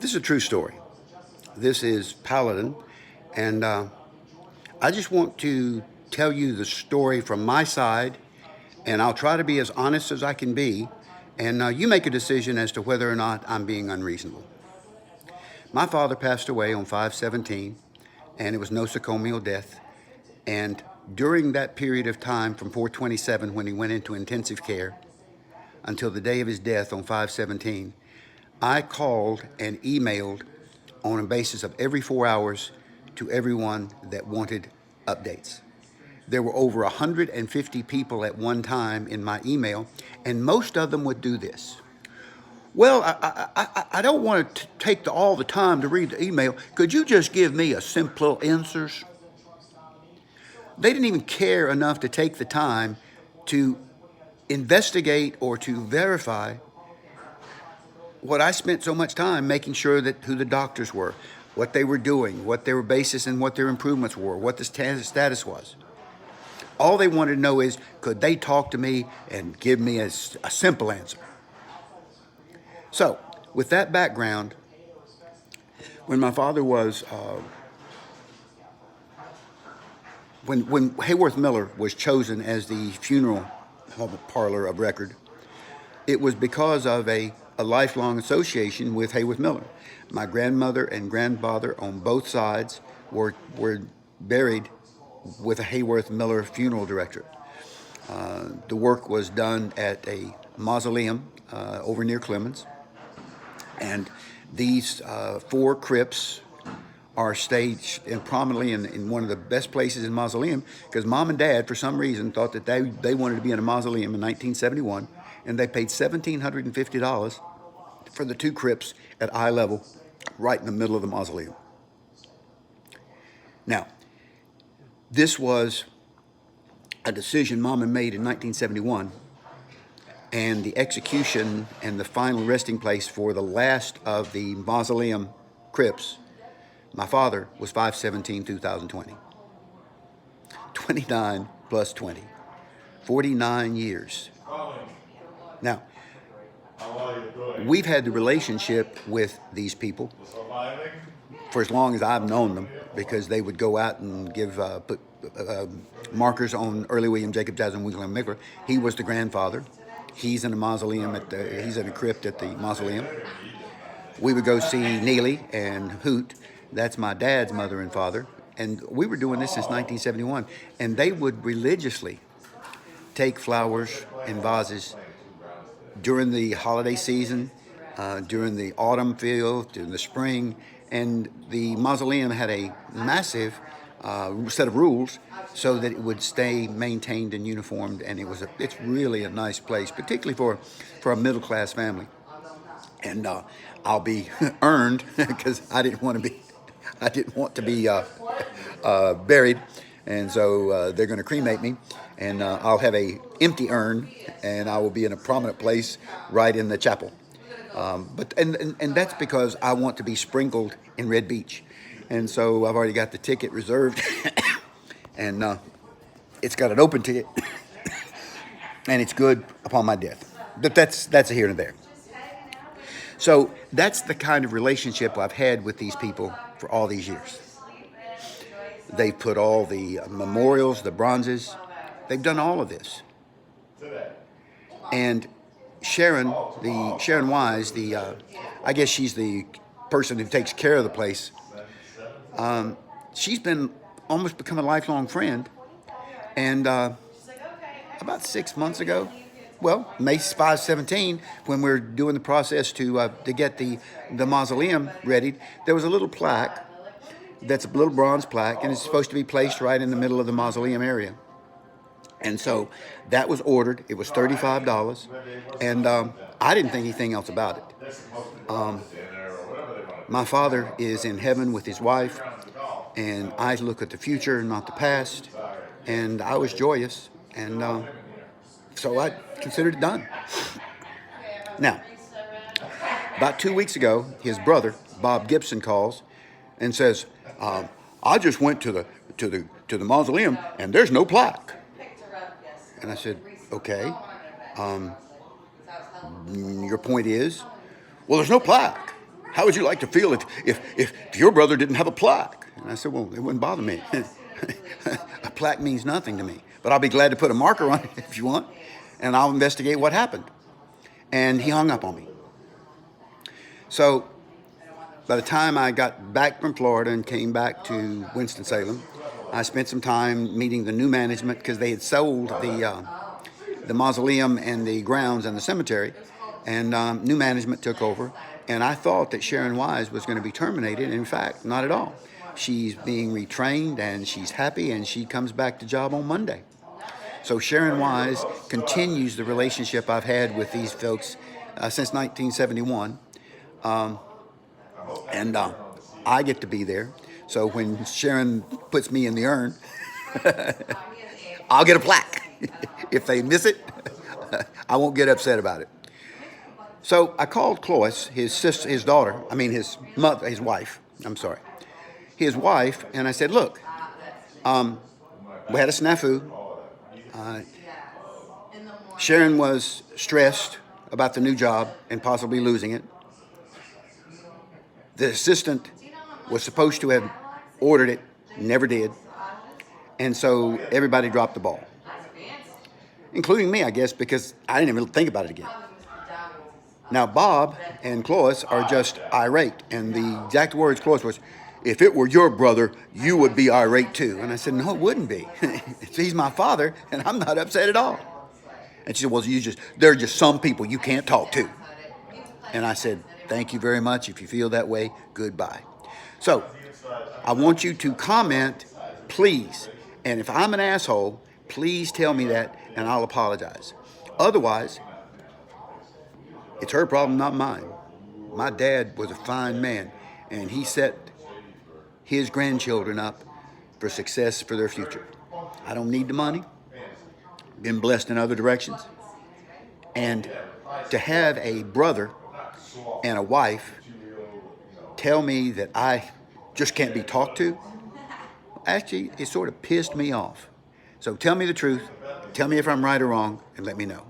This is a true story. This is Paladin, and I just want to tell you the story from my side, and I'll try to be as honest as I can be, and you make a decision as to whether or not I'm being unreasonable. My father passed away on 5/17, and it was nosocomial death, and during that period of time from 4/27 when he went into intensive care until the day of his death on 5/17, I called and emailed on a basis of every 4 hours to everyone that wanted updates. There were over 150 people at one time in my email, and most of them would do this. Well, I don't want to take all the time to read the email. Could you just give me a simple answers? They didn't even care enough to take the time to investigate or to verify what I spent so much time making sure that who the doctors were, what they were doing, what their basis and what their improvements were, what the status was. All they wanted to know is, could they talk to me and give me a simple answer? So, with that background, when my father was, when Hayworth Miller was chosen as the funeral parlor of record, it was because of a lifelong association with Hayworth Miller. My grandmother and grandfather on both sides were buried with a Hayworth Miller funeral director. The work was done at a mausoleum over near Clemens, and these four crypts are staged and prominently in one of the best places in mausoleum, because Mom and Dad, for some reason, thought that they wanted to be in a mausoleum in 1971, and they paid $1,750 for the two crypts at eye level, right in the middle of the mausoleum. Now, this was a decision Mama made in 1971, and the execution and the final resting place for the last of the mausoleum crypts, my father, was 5/17/2020. 29 plus 20. 49 years. Now, we've had the relationship with these people for as long as I've known them, because they would go out and put markers on early William Jacob Jasmine Winkler and Mickler. He was the grandfather. He's in a mausoleum he's in a crypt at the mausoleum. We would go see Neely and Hoot. That's my dad's mother and father. And we were doing this since 1971. And they would religiously take flowers and vases during the holiday season, during the autumn field, during the spring. And the mausoleum had a massive set of rules so that it would stay maintained and uniformed. And it's really a nice place, particularly for a middle-class family. And I'll be earned because I didn't want to be buried, and so they're going to cremate me, and I'll have a empty urn, and I will be in a prominent place right in the chapel. But that's because I want to be sprinkled in Red Beach, and so I've already got the ticket reserved, and it's got an open ticket, and it's good upon my death. But that's a here and there. So that's the kind of relationship I've had with these people for all these years. They've put all the memorials, the bronzes, they've done all of this. And Sharon Wise, I guess she's the person who takes care of the place. She's been almost become a lifelong friend. And about 6 months ago, well, May 5/17, when we're doing the process to get the mausoleum ready, there was a little plaque that's a little bronze plaque, and it's supposed to be placed right in the middle of the mausoleum area. And so that was ordered. It was $35, and I didn't think anything else about it. My father is in heaven with his wife, and I look at the future, not the past, and I was joyous, and so I considered it done. Now, about 2 weeks ago, his brother, Bob Gibson, calls and says, I just went to the mausoleum and there's no plaque. And I said, okay. Your point is? Well, there's no plaque. how would you like to feel if your brother didn't have a plaque? And I said, well, it wouldn't bother me. A plaque means nothing to me, but I'll be glad to put a marker on it if you want, and I'll investigate what happened. And he hung up on me. So by the time I got back from Florida and came back to Winston-Salem, I spent some time meeting the new management because they had sold the mausoleum and the grounds and the cemetery, and new management took over. And I thought that Sharon Wise was going to be terminated. In fact, not at all. She's being retrained and she's happy, and she comes back to job on Monday. So Sharon Wise continues the relationship I've had with these folks since 1971. And I get to be there. So when Sharon puts me in the urn, I'll get a plaque. If they miss it, I won't get upset about it. So I called Clovis, his daughter, his mother, his wife, his wife, and I said, look, we had a snafu. Sharon was stressed about the new job and possibly losing it. The assistant was supposed to have ordered it, never did. And so everybody dropped the ball, including me, I guess, because I didn't even think about it again. Now, Bob and Clovis are just irate. And the exact words Clovis was, if it were your brother, you would be irate too. And I said, no, it wouldn't be. He's my father, and I'm not upset at all. And she said, well, there are just some people you can't talk to. And I said, thank you very much. If you feel that way, goodbye. So I want you to comment, please. And if I'm an asshole, please tell me that, and I'll apologize. Otherwise, it's her problem, not mine. My dad was a fine man, and he set his grandchildren up for success for their future. I don't need the money. Been blessed in other directions. And to have a brother and a wife tell me that I just can't be talked to, actually, it sort of pissed me off. So tell me the truth. Tell me if I'm right or wrong, and let me know.